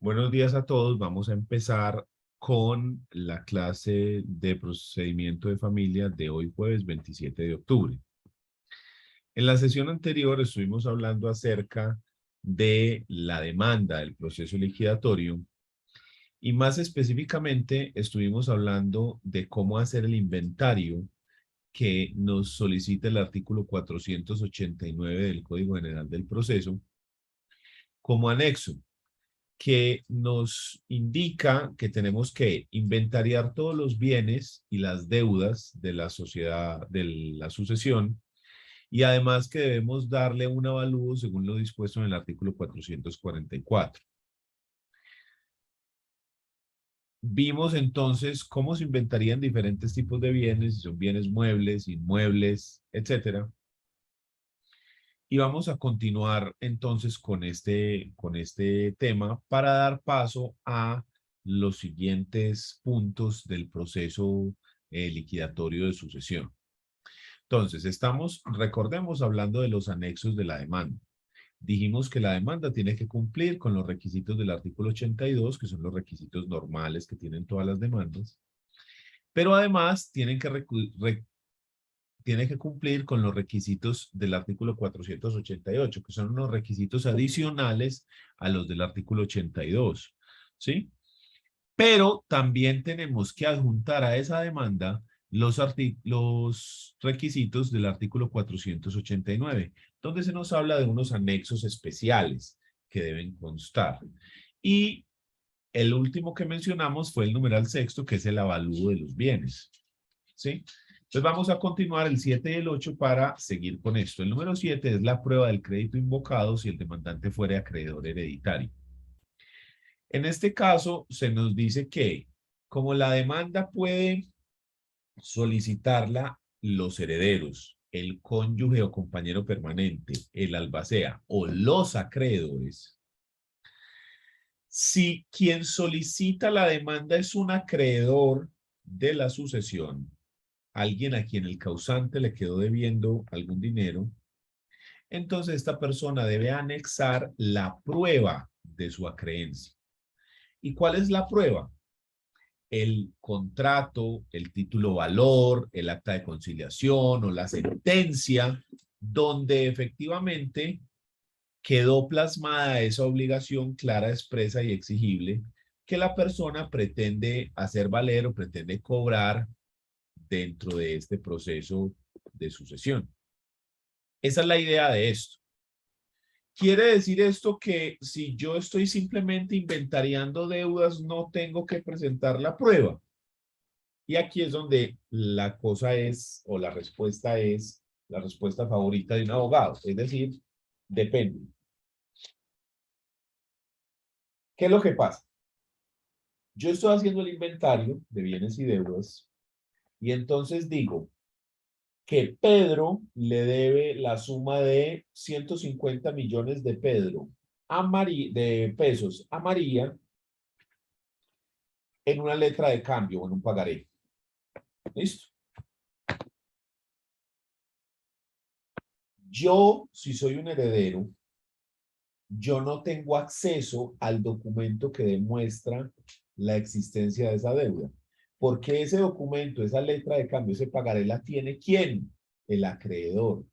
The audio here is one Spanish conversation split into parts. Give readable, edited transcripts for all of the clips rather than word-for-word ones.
Buenos días a todos. Vamos a empezar con la clase de procedimiento de familia de hoy jueves 27 de octubre. En la sesión anterior estuvimos hablando acerca de la demanda del proceso liquidatorio y más específicamente estuvimos hablando de cómo hacer el inventario que nos solicita el artículo 489 del Código General del Proceso como anexo, que nos indica que tenemos que inventariar todos los bienes y las deudas de la sociedad, de la sucesión, y además que debemos darle un avalúo según lo dispuesto en el artículo 444. Vimos entonces cómo se inventarían diferentes tipos de bienes, si son bienes muebles, inmuebles, etcétera. Y vamos a continuar entonces con este tema para dar paso a los siguientes puntos del proceso liquidatorio de sucesión. Entonces, recordemos, hablando de los anexos de la demanda. Dijimos que la demanda tiene que cumplir con los requisitos del artículo 82, que son los requisitos normales que tienen todas las demandas, pero además tiene que cumplir con los requisitos del artículo 488, que son unos requisitos adicionales a los del artículo 82, ¿sí? Pero también tenemos que adjuntar a esa demanda los requisitos del artículo 489, donde se nos habla de unos anexos especiales que deben constar. Y el último que mencionamos fue el numeral sexto, que es el avalúo de los bienes, ¿sí? Entonces vamos a continuar el 7 y el 8 para seguir con esto. El número 7 es la prueba del crédito invocado si el demandante fuera acreedor hereditario. En este caso se nos dice que como la demanda puede solicitarla los herederos, el cónyuge o compañero permanente, el albacea o los acreedores, si quien solicita la demanda es un acreedor de la sucesión, alguien a quien el causante le quedó debiendo algún dinero, entonces esta persona debe anexar la prueba de su acreencia. ¿Y cuál es la prueba? El contrato, el título valor, el acta de conciliación o la sentencia, donde efectivamente quedó plasmada esa obligación clara, expresa y exigible que la persona pretende hacer valer o pretende cobrar dentro de este proceso de sucesión. Esa es la idea de esto. Quiere decir esto que si yo estoy simplemente inventariando deudas, no tengo que presentar la prueba. Y aquí es donde la cosa es, o la respuesta es, la respuesta favorita de un abogado. Es decir, depende. ¿Qué es lo que pasa? Yo estoy haciendo el inventario de bienes y deudas y entonces digo que Pedro le debe la suma de 150 millones de de pesos a María en una letra de cambio o en un pagaré. ¿Listo? Yo, si soy un heredero, yo no tengo acceso al documento que demuestra la existencia de esa deuda. Porque ese documento, esa letra de cambio, ese pagaré la tiene ¿quién? El acreedor.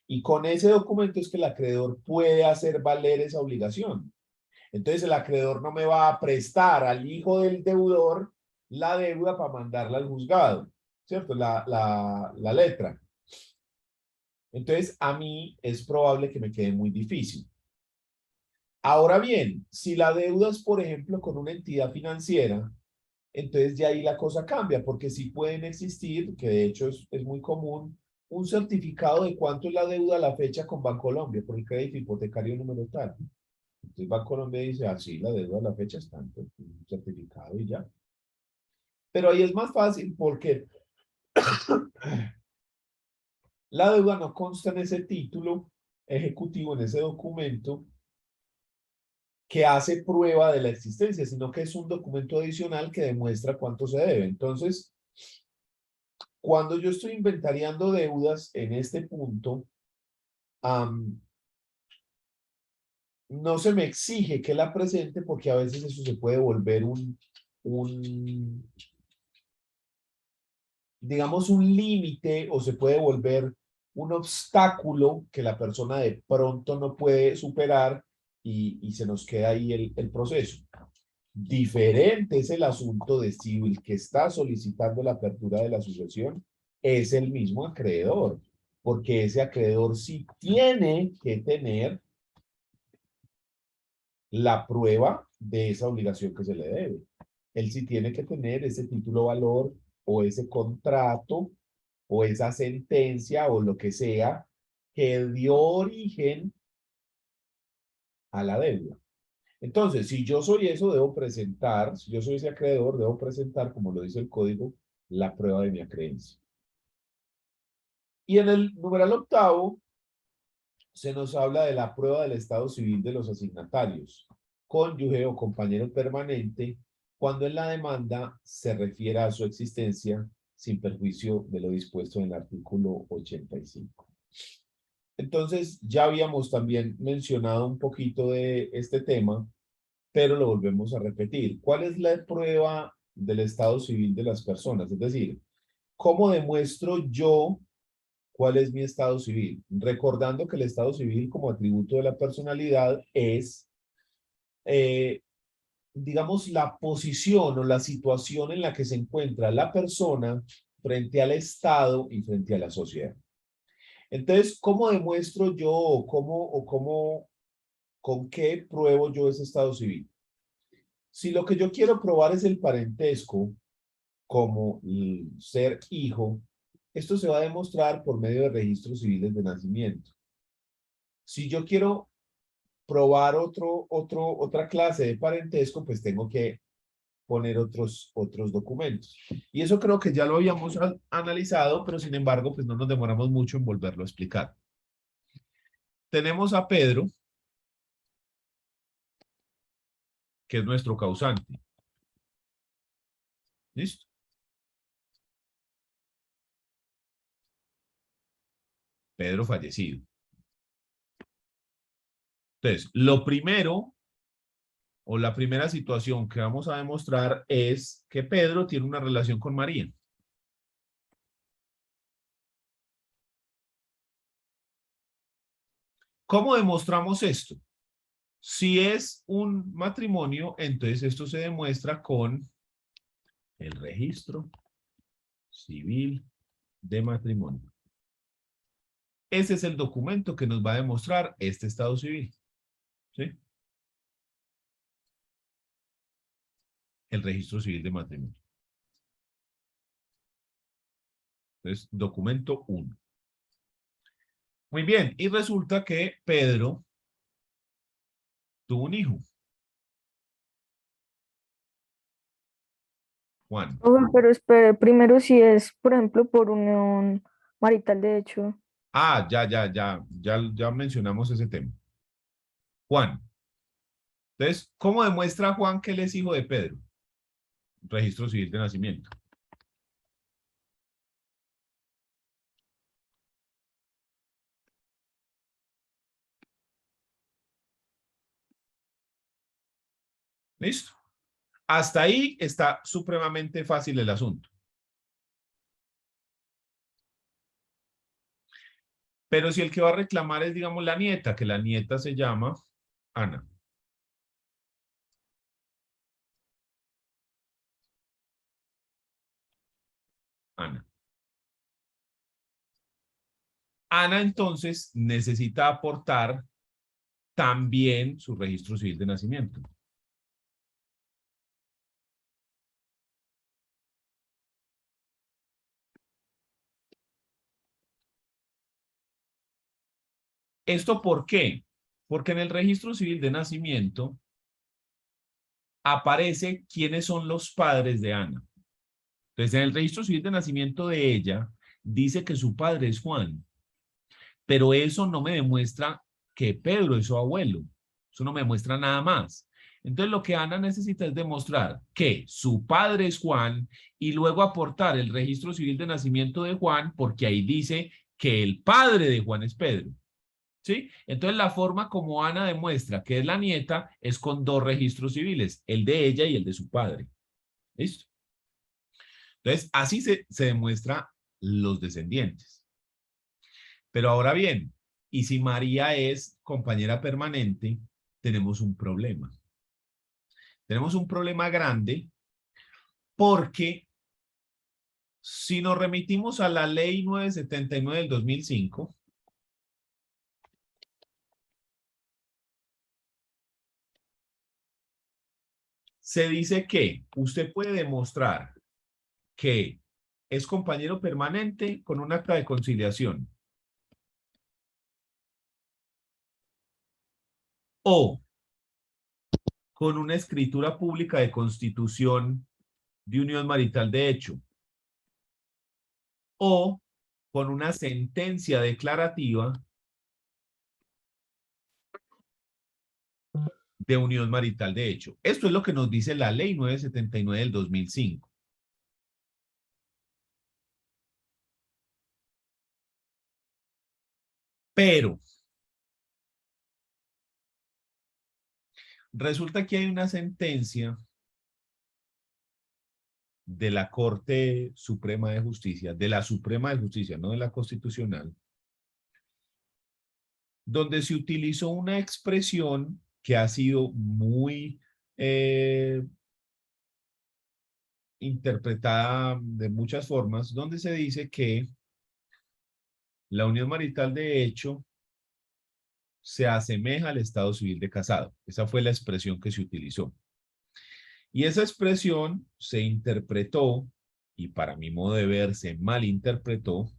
Y con ese documento es que el acreedor puede hacer valer esa obligación. Entonces el acreedor no me va a prestar al hijo del deudor la deuda para mandarla al juzgado, ¿cierto? La letra. Entonces a mí es probable que me quede muy difícil. Ahora bien, si la deuda es, por ejemplo, con una entidad financiera, entonces ya ahí la cosa cambia, porque sí pueden existir, que de hecho es muy común, un certificado de cuánto es la deuda a la fecha con Bancolombia, por el crédito hipotecario número tal. Entonces Bancolombia dice, ah, sí, la deuda a la fecha es tanto, un certificado y ya. Pero ahí es más fácil porque la deuda no consta en ese título ejecutivo, en ese documento, que hace prueba de la existencia, sino que es un documento adicional que demuestra cuánto se debe. Entonces, cuando yo estoy inventariando deudas en este punto, no se me exige que la presente porque a veces eso se puede volver digamos, un límite o se puede volver un obstáculo que la persona de pronto no puede superar y se nos queda ahí el proceso. Diferente es el asunto de si el que está solicitando la apertura de la sucesión es el mismo acreedor, porque ese acreedor sí tiene que tener la prueba de esa obligación que se le debe. Él sí tiene que tener ese título valor o ese contrato o esa sentencia o lo que sea que dio origen a la deuda. Entonces, si yo soy eso, debo presentar, si yo soy ese acreedor, debo presentar, como lo dice el código, la prueba de mi acreencia. Y en el numeral octavo, se nos habla de la prueba del estado civil de los asignatarios, cónyuge o compañero permanente, cuando en la demanda se refiere a su existencia sin perjuicio de lo dispuesto en el artículo 85. Entonces, ya habíamos también mencionado un poquito de este tema, pero lo volvemos a repetir. ¿Cuál es la prueba del estado civil de las personas? Es decir, ¿cómo demuestro yo cuál es mi estado civil? Recordando que el estado civil como atributo de la personalidad es, digamos, la posición o la situación en la que se encuentra la persona frente al Estado y frente a la sociedad. Entonces, ¿cómo demuestro yo con qué pruebo yo ese estado civil? Si lo que yo quiero probar es el parentesco, como ser hijo, esto se va a demostrar por medio de registros civiles de nacimiento. Si yo quiero probar otra clase de parentesco, pues tengo que poner otros documentos. Y eso creo que ya lo habíamos analizado, pero sin embargo, pues no nos demoramos mucho en volverlo a explicar. Tenemos a Pedro, que es nuestro causante. ¿Listo? Pedro fallecido. Entonces, lo primero o la primera situación que vamos a demostrar es que Pedro tiene una relación con María. ¿Cómo demostramos esto? Si es un matrimonio, entonces esto se demuestra con el registro civil de matrimonio. Ese es el documento que nos va a demostrar este estado civil. ¿Sí? El registro civil de matrimonio. Entonces, documento 1. Muy bien, y resulta que Pedro tuvo un hijo. Juan. Ojo, pero espere, primero si es, por ejemplo, por unión marital de hecho. Ah, ya mencionamos ese tema. Juan. Entonces, ¿cómo demuestra Juan que él es hijo de Pedro? Registro civil de nacimiento. ¿Listo? Hasta ahí está supremamente fácil el asunto. Pero si el que va a reclamar es, digamos, la nieta, que la nieta se llama Ana. Ana. Ana entonces necesita aportar también su registro civil de nacimiento. ¿Esto por qué? Porque en el registro civil de nacimiento aparece quiénes son los padres de Ana. Entonces, en el registro civil de nacimiento de ella, dice que su padre es Juan, pero eso no me demuestra que Pedro es su abuelo. Eso no me demuestra nada más. Entonces, lo que Ana necesita es demostrar que su padre es Juan y luego aportar el registro civil de nacimiento de Juan, porque ahí dice que el padre de Juan es Pedro. ¿Sí? Entonces la forma como Ana demuestra que es la nieta es con dos registros civiles, el de ella y el de su padre. ¿Listo? Entonces así se demuestra los descendientes. Pero ahora bien, y si María es compañera permanente, tenemos un problema. Tenemos un problema grande porque si nos remitimos a la ley 979 del 2005, se dice que usted puede demostrar que es compañero permanente con un acta de conciliación o con una escritura pública de constitución de unión marital de hecho o con una sentencia declarativa de unión marital de hecho. Esto es lo que nos dice la ley 979 del 2005. Pero resulta que hay una sentencia de la Corte Suprema de Justicia, de la Suprema de Justicia, no de la Constitucional, donde se utilizó una expresión que ha sido muy interpretada de muchas formas, donde se dice que la unión marital de hecho se asemeja al estado civil de casado. Esa fue la expresión que se utilizó. Y esa expresión se interpretó, y para mi modo de ver se malinterpretó,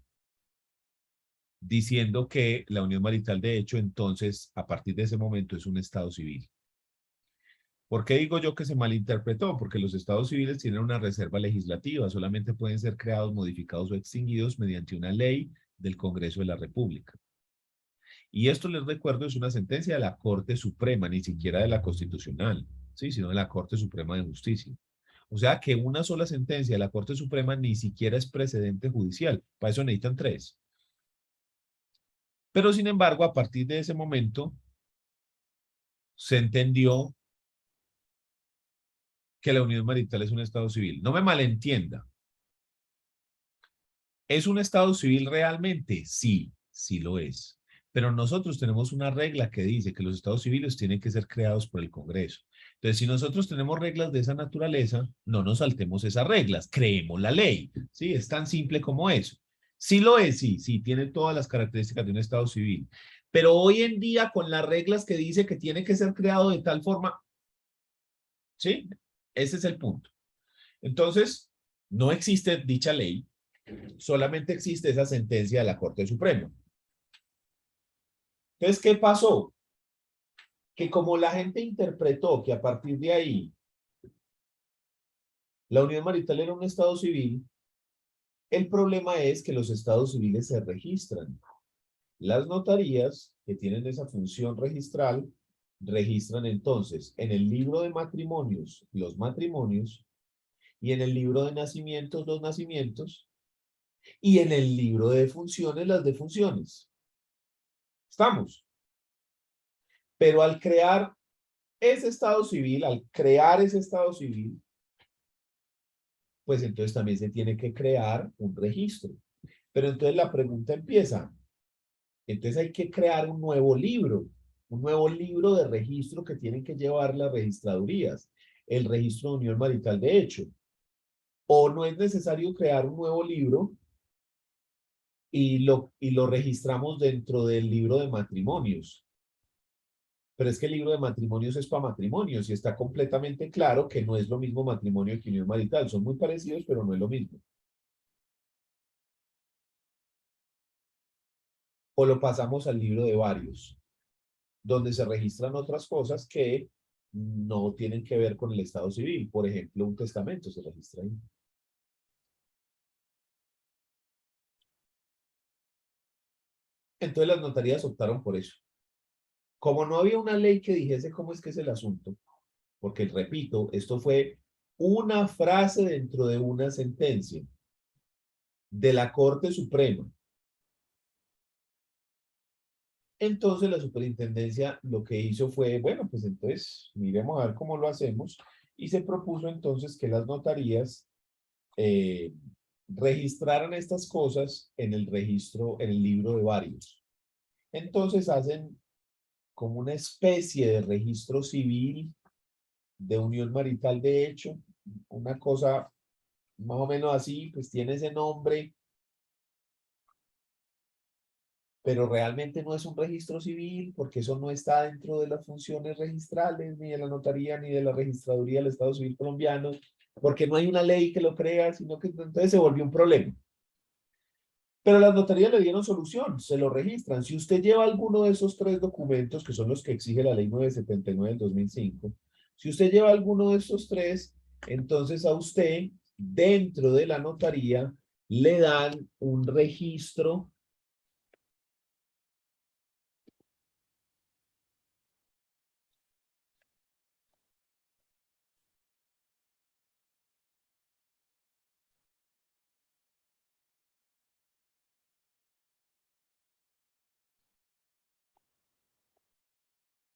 diciendo que la unión marital de hecho entonces a partir de ese momento es un estado civil. ¿Por qué digo yo que se malinterpretó? Porque los estados civiles tienen una reserva legislativa, solamente pueden ser creados, modificados o extinguidos mediante una ley del Congreso de la República. Y esto, les recuerdo, es una sentencia de la Corte Suprema, ni siquiera de la Constitucional, ¿sí? Sino de la Corte Suprema de Justicia. O sea que una sola sentencia de la Corte Suprema ni siquiera es precedente judicial. Para eso necesitan tres. Pero sin embargo, a partir de ese momento, se entendió que la unión marital es un estado civil. No me malentienda. ¿Es un estado civil realmente? Sí, sí lo es. Pero nosotros tenemos una regla que dice que los estados civiles tienen que ser creados por el Congreso. Entonces, si nosotros tenemos reglas de esa naturaleza, no nos saltemos esas reglas, creemos la ley. ¿Sí? Es tan simple como eso. Sí lo es, sí, sí, tiene todas las características de un estado civil. Pero hoy en día, con las reglas que dice que tiene que ser creado de tal forma, ¿sí? Ese es el punto. Entonces, no existe dicha ley, solamente existe esa sentencia de la Corte Suprema. Entonces, ¿qué pasó? Que como la gente interpretó que a partir de ahí la unión marital era un estado civil, el problema es que los estados civiles se registran. Las notarías, que tienen esa función registral, registran entonces en el libro de matrimonios los matrimonios y en el libro de nacimientos los nacimientos y en el libro de defunciones las defunciones. ¿Estamos? Pero al crear ese estado civil, al crear ese estado civil, pues entonces también se tiene que crear un registro. Pero entonces la pregunta empieza, entonces hay que crear un nuevo libro de registro que tienen que llevar las registradurías, el registro de unión marital de hecho. O no es necesario crear un nuevo libro y lo registramos dentro del libro de matrimonios. Pero es que el libro de matrimonios es para matrimonios y está completamente claro que no es lo mismo matrimonio que unión marital. Son muy parecidos, pero no es lo mismo. O lo pasamos al libro de varios, donde se registran otras cosas que no tienen que ver con el estado civil. Por ejemplo, un testamento se registra ahí. Entonces las notarías optaron por eso. Como no había una ley que dijese cómo es que es el asunto, porque repito, esto fue una frase dentro de una sentencia de la Corte Suprema. Entonces la superintendencia lo que hizo fue, bueno, pues entonces miremos a ver cómo lo hacemos y se propuso entonces que las notarías eh, registraran estas cosas en el registro, en el libro de varios. Entonces hacen como una especie de registro civil de unión marital de hecho, una cosa más o menos así, pues tiene ese nombre, pero realmente no es un registro civil porque eso no está dentro de las funciones registrales, ni de la notaría, ni de la registraduría del Estado Civil colombiano, porque no hay una ley que lo crea, sino que entonces se volvió un problema. Pero las notarías le dieron solución, se lo registran. Si usted lleva alguno de esos tres documentos, que son los que exige la ley 979 del 2005, si usted lleva alguno de esos tres, entonces a usted, dentro de la notaría, le dan un registro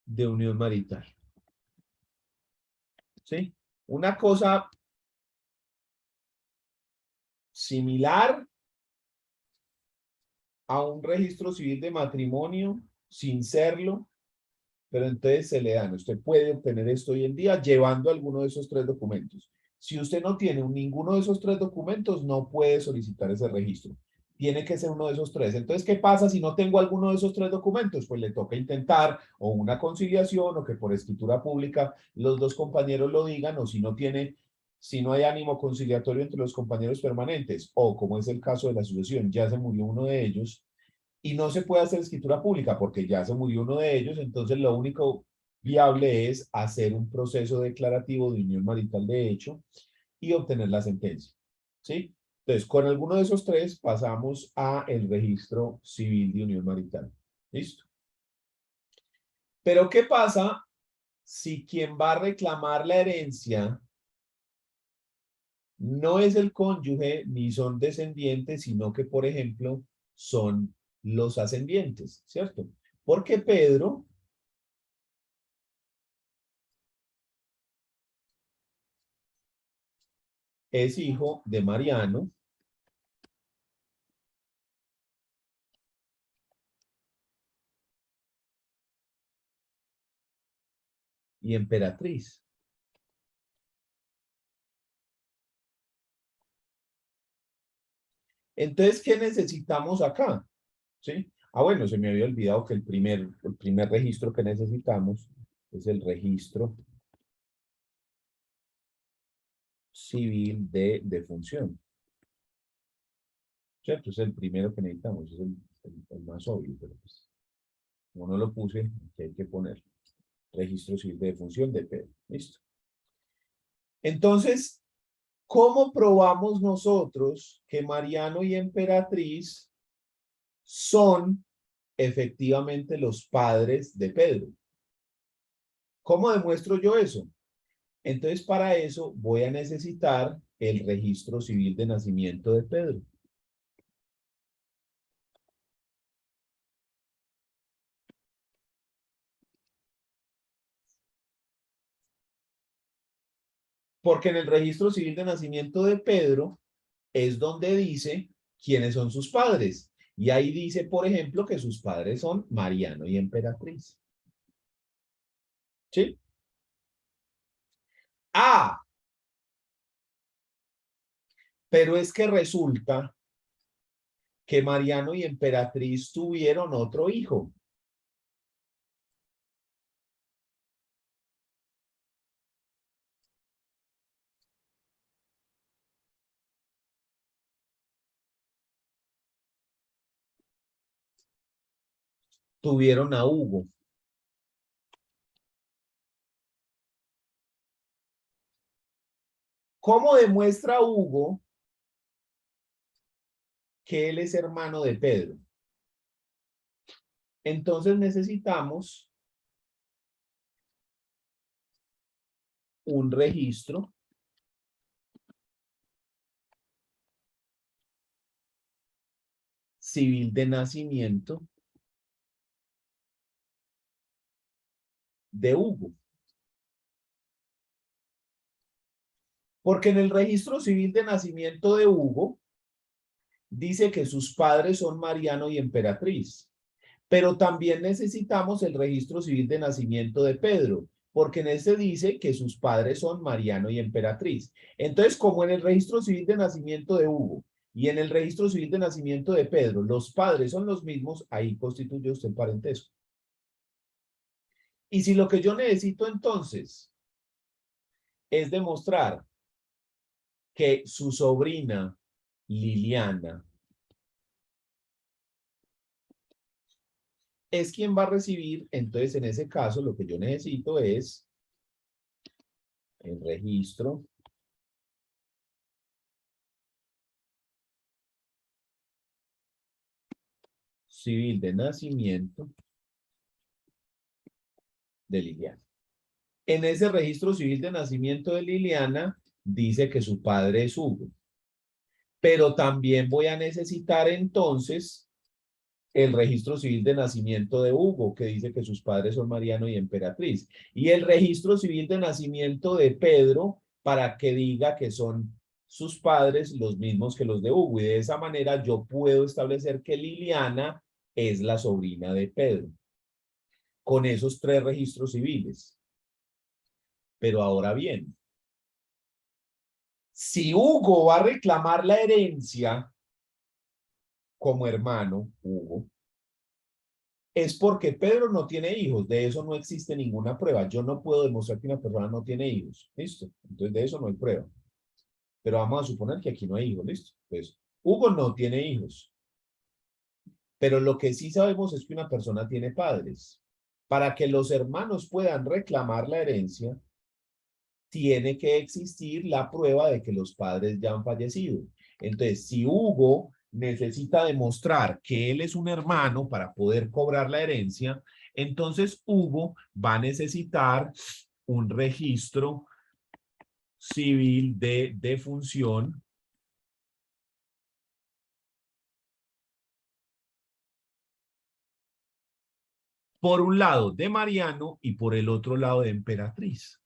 de unión marital. ¿Sí? Una cosa similar a un registro civil de matrimonio, sin serlo, pero entonces se le dan. Usted puede obtener esto hoy en día llevando alguno de esos tres documentos. Si usted no tiene ninguno de esos tres documentos, no puede solicitar ese registro. Tiene que ser uno de esos tres. Entonces, ¿qué pasa si no tengo alguno de esos tres documentos? Pues le toca intentar o una conciliación o que por escritura pública los dos compañeros lo digan o si no tiene, si no hay ánimo conciliatorio entre los compañeros permanentes o como es el caso de la sucesión, ya se murió uno de ellos, y no se puede hacer escritura pública porque ya se murió uno de ellos, entonces lo único viable es hacer un proceso declarativo de unión marital de hecho y obtener la sentencia. ¿Sí? Entonces, con alguno de esos tres pasamos a el registro civil de unión marital. ¿Listo? Pero ¿qué pasa si quien va a reclamar la herencia no es el cónyuge ni son descendientes, sino que, por ejemplo, son los ascendientes, ¿cierto? Porque Pedro es hijo de Mariano y Emperatriz. Entonces, ¿qué necesitamos acá? ¿Sí? Ah, bueno, se me había olvidado que el primer registro que necesitamos es el registro civil de defunción. ¿Cierto? Es el primero que necesitamos, es el más obvio, pero pues, como no lo puse, aquí hay que poner registro civil de defunción de Pedro. ¿Listo? Entonces, ¿cómo probamos nosotros que Mariano y Emperatriz son efectivamente los padres de Pedro? ¿Cómo demuestro yo eso? Entonces, para eso voy a necesitar el registro civil de nacimiento de Pedro. Porque en el registro civil de nacimiento de Pedro es donde dice quiénes son sus padres. Y ahí dice, por ejemplo, que sus padres son Mariano y Emperatriz. ¿Sí? Ah, pero es que resulta que Mariano y Emperatriz tuvieron otro hijo. Tuvieron a Hugo. ¿Cómo demuestra Hugo que él es hermano de Pedro? Entonces necesitamos un registro civil de nacimiento de Hugo. Porque en el registro civil de nacimiento de Hugo dice que sus padres son Mariano y Emperatriz. Pero también necesitamos el registro civil de nacimiento de Pedro, porque en ese dice que sus padres son Mariano y Emperatriz. Entonces, como en el registro civil de nacimiento de Hugo y en el registro civil de nacimiento de Pedro, los padres son los mismos, ahí constituye usted el parentesco. Y si lo que yo necesito entonces es demostrar que su sobrina Liliana es quien va a recibir, entonces en ese caso lo que yo necesito es el registro civil de nacimiento de Liliana. En ese registro civil de nacimiento de Liliana dice que su padre es Hugo. Pero también voy a necesitar entonces el registro civil de nacimiento de Hugo, que dice que sus padres son Mariano y Emperatriz. Y el registro civil de nacimiento de Pedro, para que diga que son sus padres los mismos que los de Hugo. Y de esa manera yo puedo establecer que Liliana es la sobrina de Pedro. Con esos 3 registros civiles. Pero ahora bien, si Hugo va a reclamar la herencia como hermano, Hugo, es porque Pedro no tiene hijos. De eso no existe ninguna prueba. Yo no puedo demostrar que una persona no tiene hijos. ¿Listo? Entonces de eso no hay prueba. Pero vamos a suponer que aquí no hay hijos. ¿Listo? Pues Hugo no tiene hijos. Pero lo que sí sabemos es que una persona tiene padres. Para que los hermanos puedan reclamar la herencia, tiene que existir la prueba de que los padres ya han fallecido. Entonces, si Hugo necesita demostrar que él es un hermano para poder cobrar la herencia, entonces Hugo va a necesitar un registro civil de defunción por un lado de Mariano y por el otro lado de Emperatriz.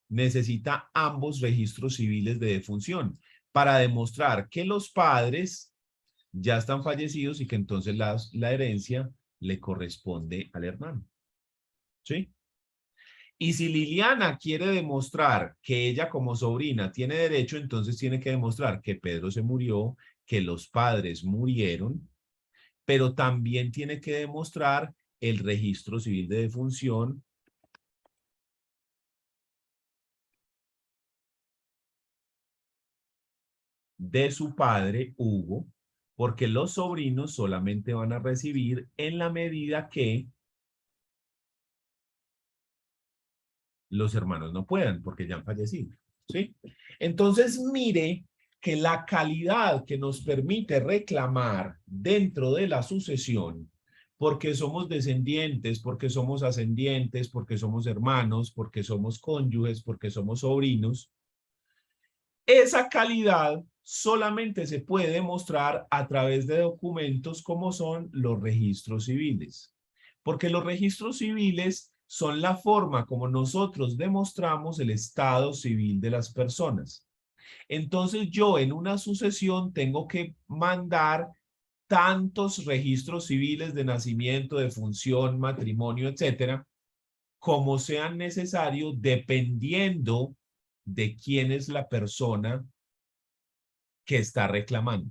Necesita ambos registros civiles de defunción para demostrar que los padres ya están fallecidos y que entonces la herencia le corresponde al hermano. ¿Sí? Y si Liliana quiere demostrar que ella como sobrina tiene derecho, entonces tiene que demostrar que Pedro se murió, que los padres murieron, pero también tiene que demostrar el registro civil de defunción de su padre, Hugo, porque los sobrinos solamente van a recibir en la medida que los hermanos no puedan, porque ya han fallecido. ¿Sí? Entonces, mire que la calidad que nos permite reclamar dentro de la sucesión, porque somos descendientes, porque somos ascendientes, porque somos hermanos, porque somos cónyuges, porque somos sobrinos, esa calidad solamente se puede demostrar a través de documentos como son los registros civiles. Porque los registros civiles son la forma como nosotros demostramos el estado civil de las personas. Entonces yo en una sucesión tengo que mandar tantos registros civiles de nacimiento, de función, matrimonio, etcétera, como sean necesarios dependiendo de quién es la persona que está reclamando.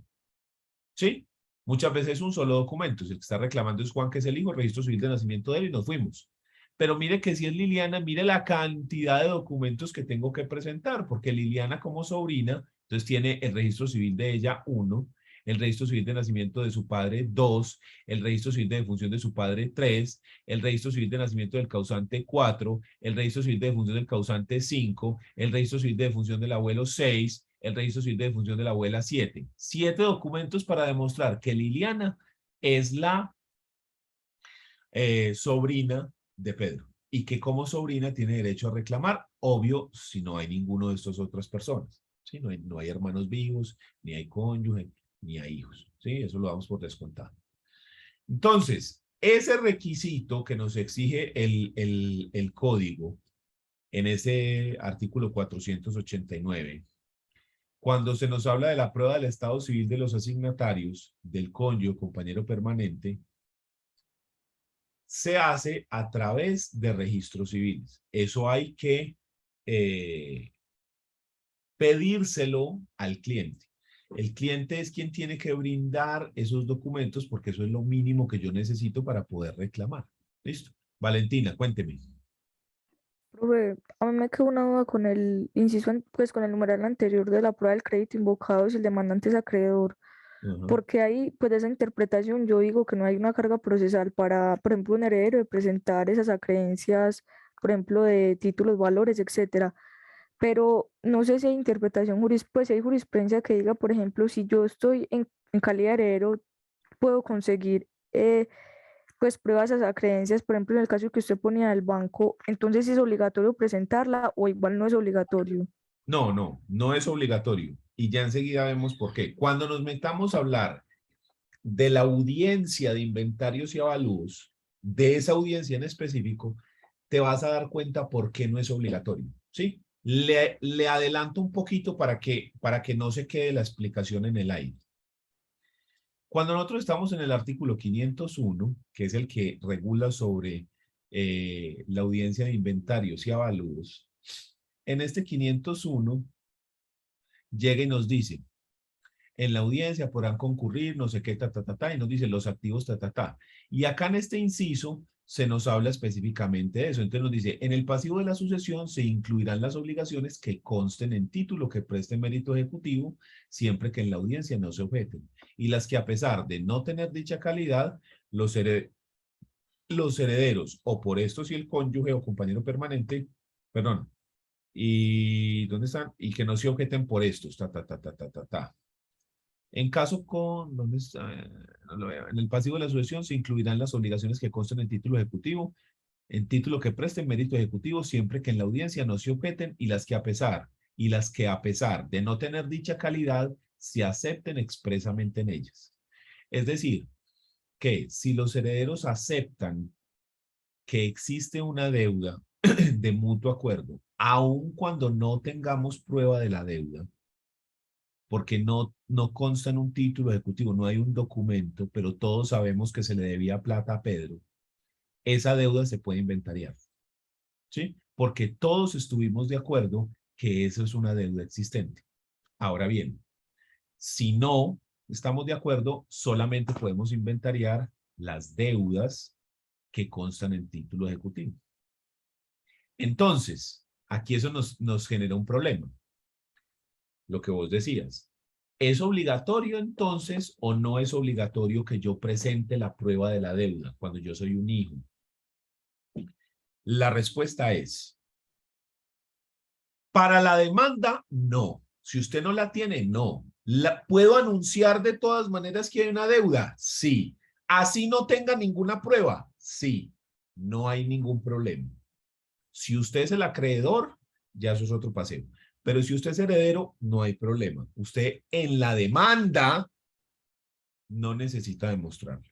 ¿Sí? Muchas veces un solo documento. Si el que está reclamando es Juan, que es el hijo, el registro civil de nacimiento de él y nos fuimos. Pero mire que si es Liliana, mire la cantidad de documentos que tengo que presentar, porque Liliana como sobrina, entonces tiene el registro civil de ella, 1, el registro civil de nacimiento de su padre, 2, el registro civil de defunción de su padre, 3, el registro civil de nacimiento del causante, 4, el registro civil de defunción del causante, 5, el registro civil de defunción del abuelo, 6, el registro civil de defunción de la abuela, 7. 7 documentos para demostrar que Liliana es la sobrina de Pedro y que como sobrina tiene derecho a reclamar, obvio, si no hay ninguno de estas otras personas. ¿Sí? No hay hermanos vivos, ni hay cónyuge, ni hay hijos. ¿Sí? Eso lo damos por descontado. Entonces, ese requisito que nos exige el código en ese artículo 489, cuando se nos habla de la prueba del estado civil de los asignatarios, del cónyuge, compañero permanente, se hace a través de registros civiles. Eso hay que pedírselo al cliente. El cliente es quien tiene que brindar esos documentos porque eso es lo mínimo que yo necesito para poder reclamar. ¿Listo? Valentina, cuénteme. Profe, a mí me quedó una duda con el inciso, pues con el numeral anterior de la prueba del crédito invocado si el demandante es acreedor. Ajá. Porque ahí, pues de esa interpretación, yo digo que no hay una carga procesal para, por ejemplo, un heredero de presentar esas acreencias, por ejemplo, de títulos, valores, etcétera. Pero no sé si hay interpretación pues si hay jurisprudencia que diga, por ejemplo, si yo estoy en calidad de heredero, puedo conseguir pues pruebas a esas creencias, por ejemplo, en el caso que usted ponía del banco, entonces ¿sí es obligatorio presentarla o igual no es obligatorio? No, no, no es obligatorio. Y ya enseguida vemos por qué. Cuando nos metamos a hablar de la audiencia de inventarios y avalúos, de esa audiencia en específico, te vas a dar cuenta por qué no es obligatorio, ¿sí? Le adelanto un poquito para que no se quede la explicación en el aire. Cuando nosotros estamos en el artículo 501, que es el que regula sobre la audiencia de inventarios y avalúos, en este 501 llega y nos dice, en la audiencia podrán concurrir, no sé qué, y nos dice los activos, Y acá en este inciso se nos habla específicamente de eso. Entonces nos dice, en el pasivo de la sucesión se incluirán las obligaciones que consten en título que preste mérito ejecutivo, siempre que en la audiencia no se objeten. Y las que a pesar de no tener dicha calidad, los, los herederos, o por esto si el cónyuge o compañero permanente, perdón, y ¿dónde están? Y que no se objeten por estos, En caso con, ¿dónde está? No lo veo. En el pasivo de la sucesión se incluirán las obligaciones que constan en título ejecutivo, en título que presten mérito ejecutivo, siempre que en la audiencia no se objeten y las que a pesar de no tener dicha calidad, se acepten expresamente en ellas. Es decir, que si los herederos aceptan que existe una deuda de mutuo acuerdo, aun cuando no tengamos prueba de la deuda, porque no consta en un título ejecutivo, no hay un documento, pero todos sabemos que se le debía plata a Pedro, esa deuda se puede inventariar, ¿sí? Porque todos estuvimos de acuerdo que eso es una deuda existente. Ahora bien, si no estamos de acuerdo, solamente podemos inventariar las deudas que constan en título ejecutivo. Entonces, aquí eso nos genera un problema, lo que vos decías. ¿Es obligatorio entonces o no es obligatorio que yo presente la prueba de la deuda cuando yo soy un hijo? La respuesta es, para la demanda, no. Si usted no la tiene, no. ¿Puedo anunciar de todas maneras que hay una deuda? Sí. ¿Así no tenga ninguna prueba? Sí. No hay ningún problema. Si usted es el acreedor, ya eso es otro paseo. Pero si usted es heredero, no hay problema. Usted en la demanda no necesita demostrarlo.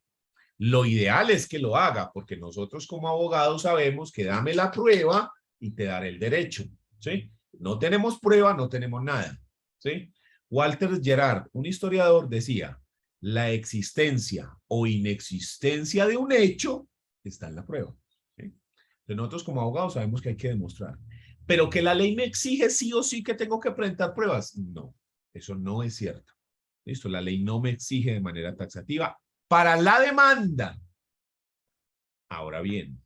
Lo ideal es que lo haga, porque nosotros como abogados sabemos que dame la prueba y te daré el derecho, ¿sí? No tenemos prueba, no tenemos nada, ¿sí? Walter Gerard, un historiador, decía, la existencia o inexistencia de un hecho está en la prueba, ¿sí? Entonces nosotros como abogados sabemos que hay que demostrar. Pero que la ley me exige sí o sí que tengo que presentar pruebas, no, eso no es cierto. Listo, la ley no me exige de manera taxativa para la demanda. Ahora bien,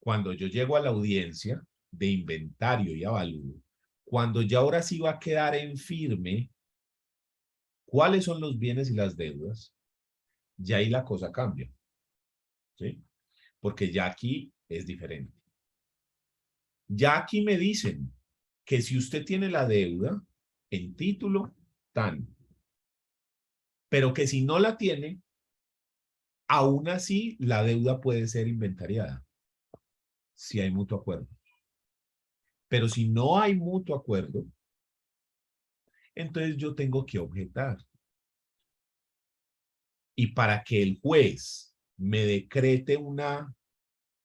cuando yo llego a la audiencia de inventario y avalúo, cuando ya ahora sí va a quedar en firme cuáles son los bienes y las deudas, ya ahí la cosa cambia, ¿sí? Porque ya aquí es diferente. Ya aquí me dicen que si usted tiene la deuda en título, tan, pero que si no la tiene, aún así la deuda puede ser inventariada si hay mutuo acuerdo. Pero si no hay mutuo acuerdo, entonces yo tengo que objetar. Y para que el juez me decrete una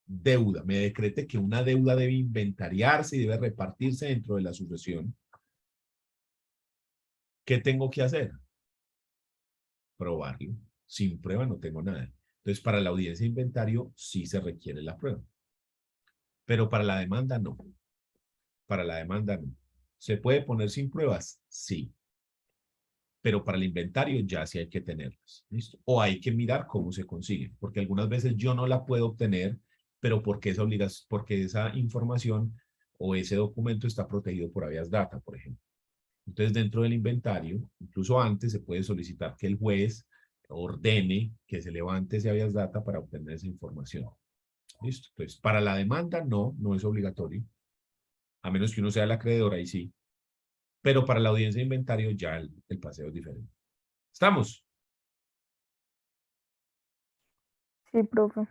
deuda, me decrete que una deuda debe inventariarse y debe repartirse dentro de la sucesión, ¿qué tengo que hacer? Probarlo. Sin prueba no tengo nada. Entonces, para la audiencia de inventario sí se requiere la prueba. Pero para la demanda no. Para la demanda no. ¿Se puede poner sin pruebas? Sí. Pero para el inventario ya sí hay que tenerlas. ¿Listo? O hay que mirar cómo se consiguen. Porque algunas veces yo no la puedo obtener, pero porque esa información o ese documento está protegido por habeas data, por ejemplo. Entonces, dentro del inventario, incluso antes se puede solicitar que el juez ordene que se levante ese habeas data para obtener esa información. ¿Listo? Entonces, para la demanda no es obligatorio, a menos que uno sea el acreedor, ahí sí. Pero para la audiencia de inventario ya el paseo es diferente. ¿Estamos? Sí, profe.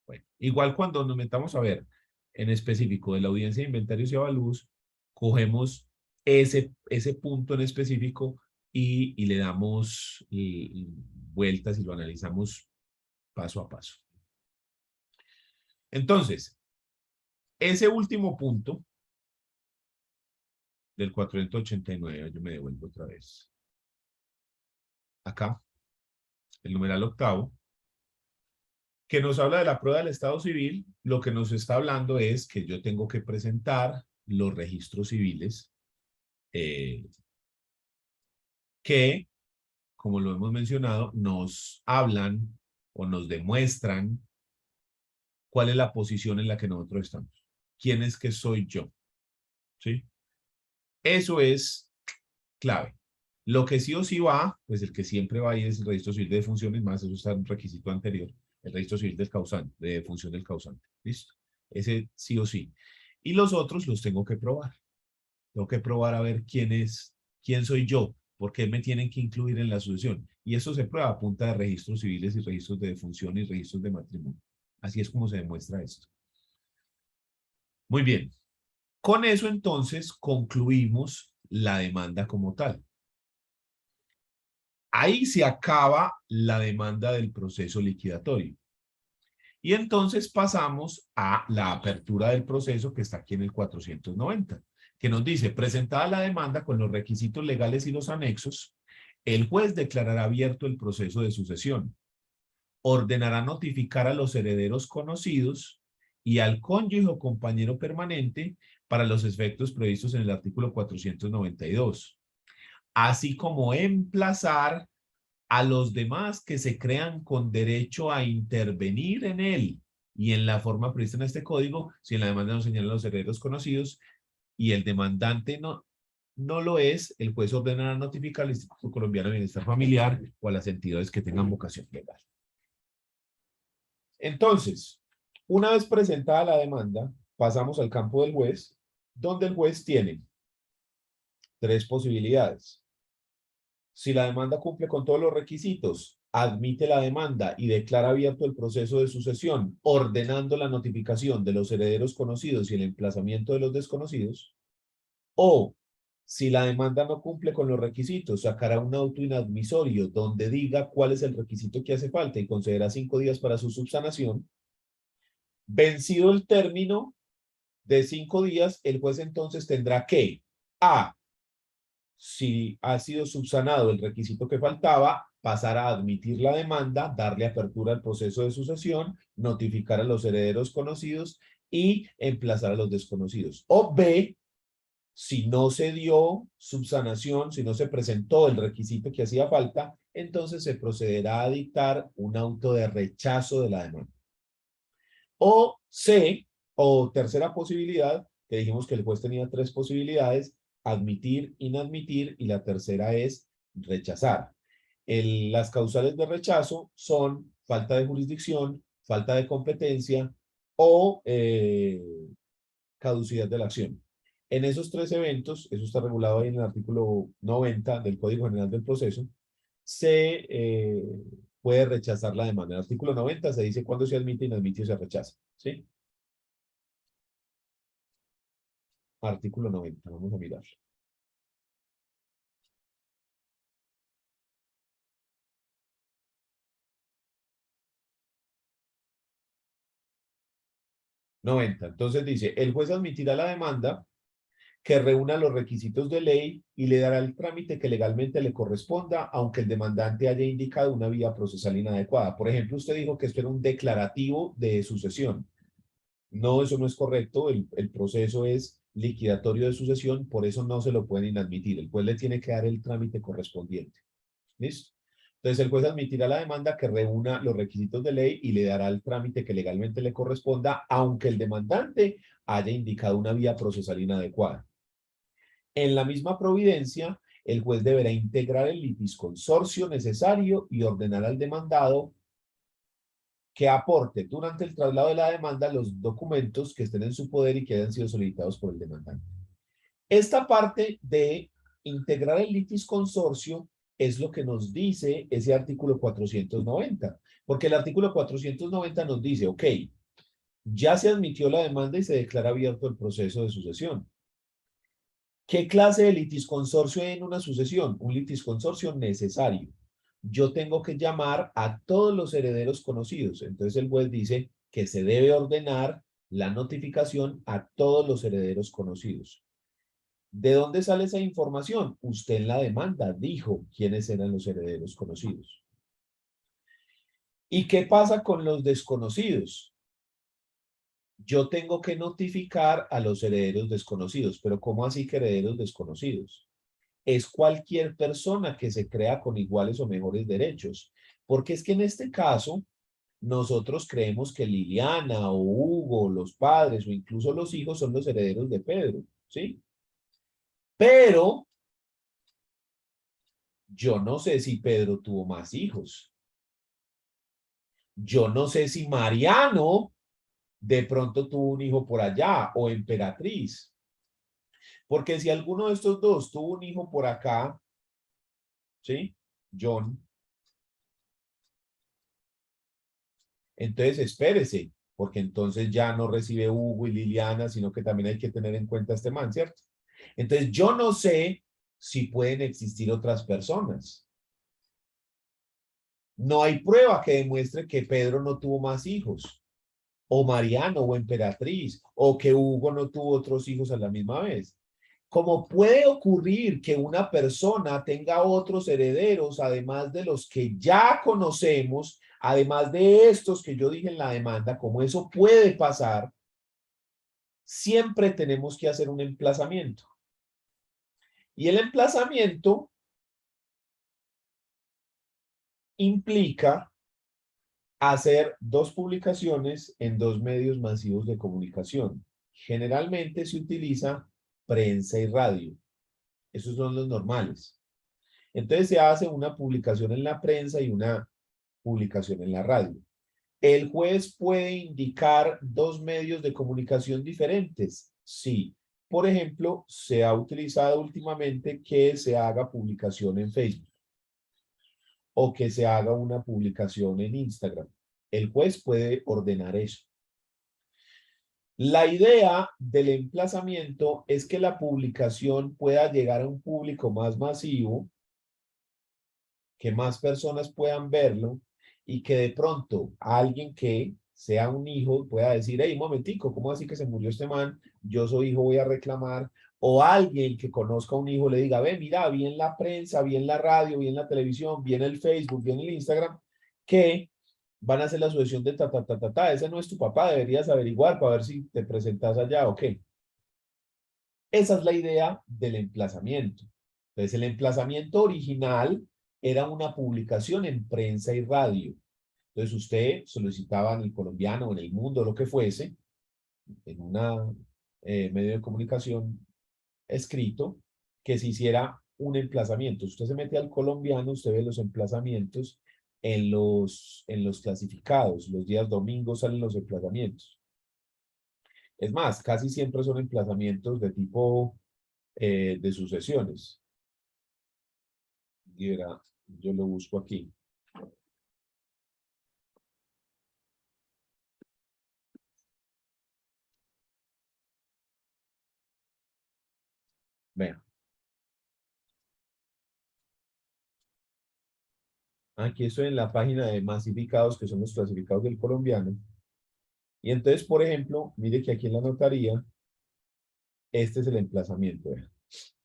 Bueno, igual cuando nos metamos a ver en específico de la audiencia de inventarios y avalúos, cogemos ese punto en específico y le damos vueltas y lo analizamos paso a paso. Entonces, ese último punto del 489, yo me devuelvo otra vez. Acá, el numeral octavo, que nos habla de la prueba del estado civil, lo que nos está hablando es que yo tengo que presentar los registros civiles eh, que, como lo hemos mencionado, nos hablan o nos demuestran cuál es la posición en la que nosotros estamos. ¿Quién es que soy yo? ¿Sí? Eso es clave. Lo que sí o sí va, pues el que siempre va ahí es el registro civil de defunciones, más eso está en un requisito anterior, el registro civil del causante, de defunción del causante. ¿Listo? Ese sí o sí. Y los otros los tengo que probar. Tengo que probar a ver quién soy yo, por qué me tienen que incluir en la sucesión. Y eso se prueba a punta de registros civiles y registros de defunción y registros de matrimonio. Así es como se demuestra esto. Muy bien. Con eso entonces concluimos la demanda como tal. Ahí se acaba la demanda del proceso liquidatorio. Y entonces pasamos a la apertura del proceso que está aquí en el 490, que nos dice, presentada la demanda con los requisitos legales y los anexos, el juez declarará abierto el proceso de sucesión, ordenará notificar a los herederos conocidos y al cónyuge o compañero permanente para los efectos previstos en el artículo 492, así como emplazar a los demás que se crean con derecho a intervenir en él y en la forma prevista en este código, si en la demanda no señalan los herederos conocidos y el demandante no lo es, el juez ordenará notificar al Instituto Colombiano de Bienestar Familiar o a las entidades que tengan vocación legal. Entonces, una vez presentada la demanda, pasamos al campo del juez, donde el juez tiene tres posibilidades. Si la demanda cumple con todos los requisitos, admite la demanda y declara abierto el proceso de sucesión, ordenando la notificación de los herederos conocidos y el emplazamiento de los desconocidos. O, si la demanda no cumple con los requisitos, sacará un auto inadmisorio donde diga cuál es el requisito que hace falta y concederá 5 días para su subsanación. Vencido el término de 5 días, el juez entonces tendrá que A, si ha sido subsanado el requisito que faltaba, pasar a admitir la demanda, darle apertura al proceso de sucesión, notificar a los herederos conocidos y emplazar a los desconocidos. O B, si no se dio subsanación, si no se presentó el requisito que hacía falta, entonces se procederá a dictar un auto de rechazo de la demanda. O C, o tercera posibilidad, que dijimos que el juez tenía tres posibilidades, admitir, inadmitir, y la tercera es rechazar. Las causales de rechazo son falta de jurisdicción, falta de competencia o caducidad de la acción. En esos tres eventos, eso está regulado ahí en el artículo 90 del Código General del Proceso, se puede rechazar la demanda. En el artículo 90 se dice cuándo se admite, inadmite o se rechaza. ¿Sí? Artículo 90, vamos a mirar. 90. Entonces dice, el juez admitirá la demanda que reúna los requisitos de ley y le dará el trámite que legalmente le corresponda, aunque el demandante haya indicado una vía procesal inadecuada. Por ejemplo, usted dijo que esto era un declarativo de sucesión. No, eso no es correcto. El proceso es liquidatorio de sucesión, por eso no se lo pueden inadmitir. El juez le tiene que dar el trámite correspondiente. ¿Listo? Entonces el juez admitirá la demanda que reúna los requisitos de ley y le dará el trámite que legalmente le corresponda, aunque el demandante haya indicado una vía procesal inadecuada. En la misma providencia, el juez deberá integrar el litisconsorcio necesario y ordenar al demandado que aporte durante el traslado de la demanda los documentos que estén en su poder y que hayan sido solicitados por el demandante. Esta parte de integrar el litisconsorcio es lo que nos dice ese artículo 490, porque el artículo 490 nos dice, ok, ya se admitió la demanda y se declara abierto el proceso de sucesión. ¿Qué clase de litisconsorcio hay en una sucesión? Un litisconsorcio necesario. Yo tengo que llamar a todos los herederos conocidos. Entonces el juez dice que se debe ordenar la notificación a todos los herederos conocidos. ¿De dónde sale esa información? Usted en la demanda dijo quiénes eran los herederos conocidos. ¿Y qué pasa con los desconocidos? Yo tengo que notificar a los herederos desconocidos. Pero ¿cómo así que herederos desconocidos? Es cualquier persona que se crea con iguales o mejores derechos. Porque es que en este caso, nosotros creemos que Liliana o Hugo, los padres o incluso los hijos son los herederos de Pedro, ¿sí? Pero yo no sé si Pedro tuvo más hijos. Yo no sé si Mariano de pronto tuvo un hijo por allá o Emperatriz. Porque si alguno de estos dos tuvo un hijo por acá, ¿sí? John. Entonces, espérese, porque entonces ya no recibe Hugo y Liliana, sino que también hay que tener en cuenta a este man, ¿cierto? Entonces, yo no sé si pueden existir otras personas. No hay prueba que demuestre que Pedro no tuvo más hijos, o Mariano, o Emperatriz, o que Hugo no tuvo otros hijos a la misma vez. Como puede ocurrir que una persona tenga otros herederos, además de los que ya conocemos, además de estos que yo dije en la demanda, como eso puede pasar, siempre tenemos que hacer un emplazamiento. Y el emplazamiento implica hacer dos publicaciones en dos medios masivos de comunicación. Generalmente se utiliza prensa y radio. Esos son los normales. Entonces se hace una publicación en la prensa y una publicación en la radio. ¿El juez puede indicar dos medios de comunicación diferentes? Sí. Por ejemplo, se ha utilizado últimamente que se haga publicación en Facebook o que se haga una publicación en Instagram. El juez puede ordenar eso. La idea del emplazamiento es que la publicación pueda llegar a un público más masivo, que más personas puedan verlo y que de pronto alguien que sea un hijo pueda decir, hey, un momentico, ¿cómo así que se murió este man? Yo soy hijo, voy a reclamar. O alguien que conozca a un hijo le diga, ve, mira, vi en la prensa, vi en la radio, vi en la televisión, vi en el Facebook, vi en el Instagram, que van a hacer la sucesión de ta, ta, ta, ta, ta. Ese no es tu papá, deberías averiguar para ver si te presentas allá o qué. Esa es la idea del emplazamiento. Entonces, el emplazamiento original era una publicación en prensa y radio. Entonces, usted solicitaba en el Colombiano o en el Mundo, lo que fuese, en una medio de comunicación escrito, que se hiciera un emplazamiento. Usted se mete al Colombiano, usted ve los emplazamientos en los clasificados. Los días domingos salen los emplazamientos. Es más, casi siempre son emplazamientos de tipo de sucesiones. Y verá, yo lo busco aquí. Vean, aquí estoy en la página de masificados, que son los clasificados del colombiano. Y entonces, por ejemplo, mire que aquí en la notaría, este es el emplazamiento. Vea.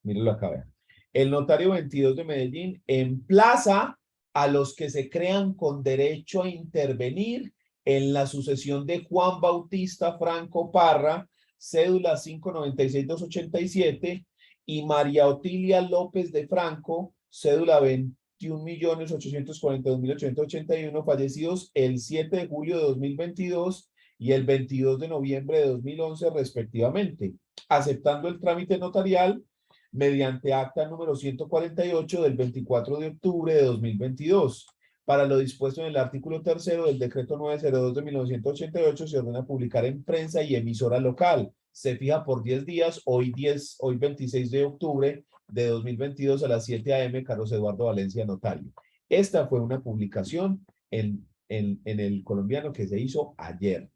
Mírenlo acá, vean. El notario 22 de Medellín emplaza a los que se crean con derecho a intervenir en la sucesión de Juan Bautista Franco Parra, cédula 596-287, y María Otilia López de Franco, cédula 21.842.881, fallecidos el 7 de julio de 2022 y el 22 de noviembre de 2011, respectivamente, aceptando el trámite notarial mediante acta número 148 del 24 de octubre de 2022. Para lo dispuesto en el artículo tercero del decreto 902 de 1988, se ordena publicar en prensa y emisora local. Se fija por 10 días, hoy 26 de octubre de 2022 a las 7 a.m. Carlos Eduardo Valencia, notario. Esta fue una publicación en el colombiano que se hizo ayer,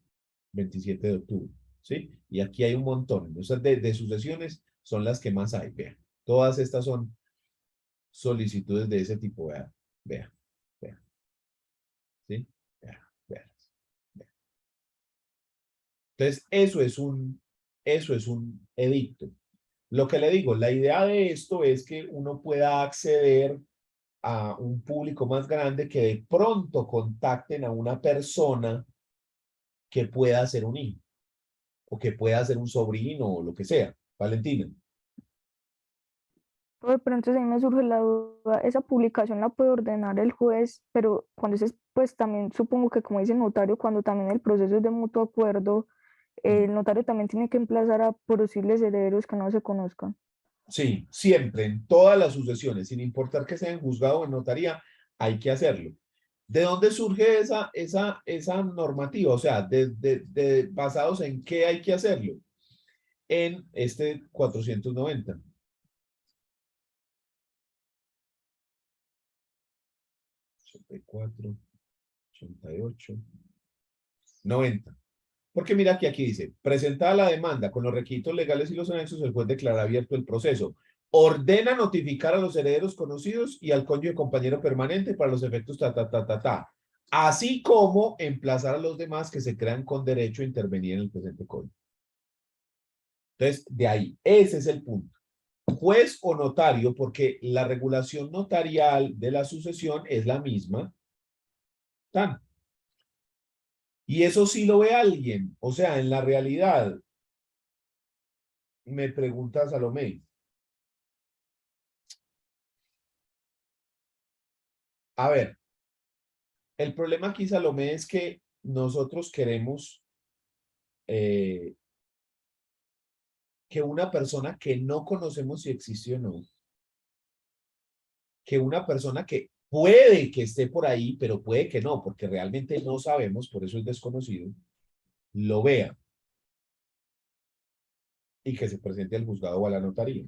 27 de octubre. ¿Sí? Y aquí hay un montón. Entonces, de sucesiones son las que más hay. Vean. Todas estas son solicitudes de ese tipo. Vean. Vean. Vean. ¿Sí? Vean. Vean. Vean. Entonces, eso es un edicto. Lo que le digo, la idea de esto es que uno pueda acceder a un público más grande, que de pronto contacten a una persona que pueda ser un hijo o que pueda ser un sobrino o lo que sea. Valentina. Pero entonces ahí me surge la duda, esa publicación la puede ordenar el juez, pero cuando es, pues también supongo que como dice el notario, cuando también el proceso es de mutuo acuerdo, el notario también tiene que emplazar a posibles herederos que no se conozcan. Sí, siempre, en todas las sucesiones, sin importar que sea en juzgado o en notaría, hay que hacerlo. ¿De dónde surge esa normativa? O sea, ¿basados en qué hay que hacerlo? En este 490. 84, 88, 90. Porque mira que aquí dice, presentada la demanda con los requisitos legales y los anexos, el juez declara abierto el proceso. Ordena notificar a los herederos conocidos y al cónyuge compañero permanente para los efectos así como emplazar a los demás que se crean con derecho a intervenir en el presente código. Entonces, de ahí, ese es el punto. Juez o notario, porque la regulación notarial de la sucesión es la misma. Tan. Y eso sí lo ve alguien. O sea, en la realidad, me pregunta Salomé. A ver, el problema aquí, Salomé, es que nosotros queremos eh, que una persona que no conocemos si existe o no, que una persona que puede que esté por ahí, pero puede que no, porque realmente no sabemos, por eso es desconocido, lo vea y que se presente al juzgado o a la notaría.